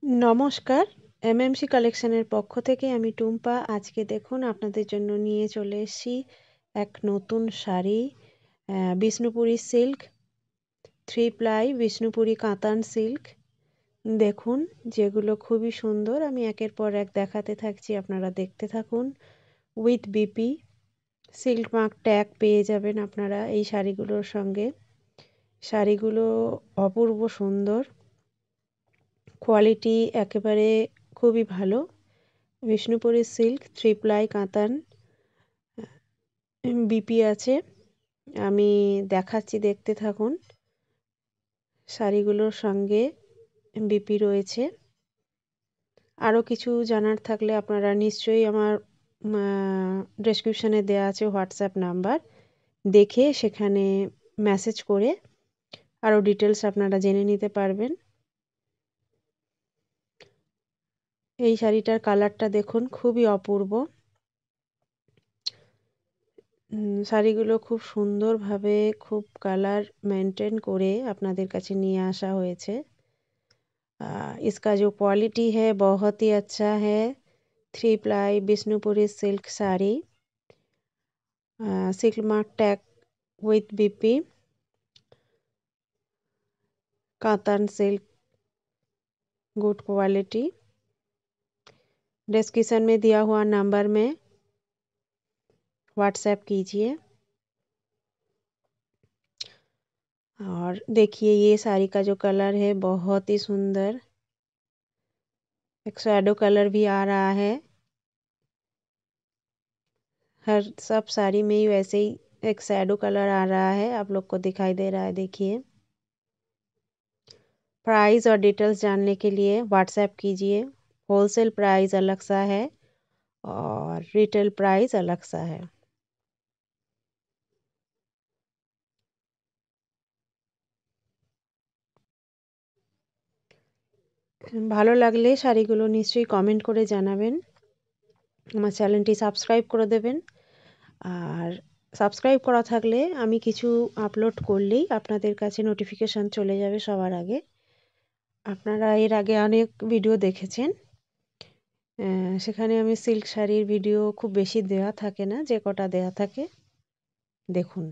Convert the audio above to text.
নমস্কার, এমএমসি কালেকশনের পক্ষ থেকে আমি টুম্পা। আজকে দেখুন আপনাদের জন্য নিয়ে চলে এসেছি এক নতুন শাড়ি, বিষ্ণুপুরি সিল্ক, 3 প্লাই বিষ্ণুপুরি কাতান সিল্ক। দেখুন, যেগুলো খুবই সুন্দর। আমি একের পর এক দেখাতে থাকছি, আপনারা দেখতে থাকুন। With BP silk mark tag পেয়ে যাবেন আপনারা এই শাড়িগুলোর সঙ্গে। শাড়িগুলো অপূর্ব সুন্দর, কোয়ালিটি একেবারে খুবই ভালো। বিষ্ণুপুরি সিল্ক, 3 প্লাই কাতান, বিপি আছে। আমি দেখাচ্ছি, দেখতে থাকুন। শাড়িগুলোর সঙ্গে বিপি রয়েছে। আরও কিছু জানার থাকলে আপনারা নিশ্চয়ই আমার ডেসক্রিপশানে দেওয়া আছে হোয়াটসঅ্যাপ নাম্বার, দেখে সেখানে মেসেজ করে আরও ডিটেলস আপনারা জেনে নিতে পারবেন। এই শাড়িটার কালারটা দেখুন, খুবই অপূর্ব। শাড়িগুলো খুব সুন্দরভাবে, খুব কালার মেনটেন করে আপনাদের কাছে নিয়ে আসা হয়েছে। इसका जो क्वालिटी है बहुत ही अच्छा है। 3 ply Bishnupuri silk sari, silk mark tag with BP, katan silk, good quality. Description में दिया हुआ नंबर में व्हाट्सएप कीजिए। और देखिए, ये साड़ी का जो कलर है बहुत ही सुंदर, एक शैडो कलर भी आ रहा है। हर सब साड़ी में ही वैसे ही एक शैडो कलर आ रहा है, आप लोग को दिखाई दे रहा है। देखिए, प्राइस और डिटेल्स जानने के लिए व्हाट्सएप कीजिए। होलसेल प्राइस अलग सा है और रिटेल प्राइस अलग सा है। ভালো লাগলে শাড়িগুলো নিশ্চয়ই কমেন্ট করে জানাবেন। আমার চ্যানেলটি সাবস্ক্রাইব করে দেবেন। আর সাবস্ক্রাইব করা থাকলে আমি কিছু আপলোড করলেই আপনাদের কাছে নোটিফিকেশান চলে যাবে সবার আগে। আপনারা এর আগে অনেক ভিডিও দেখেছেন, সেখানে আমি সিল্ক শাড়ির ভিডিও খুব বেশি দেওয়া থাকে না, যে কটা দেওয়া থাকে দেখুন।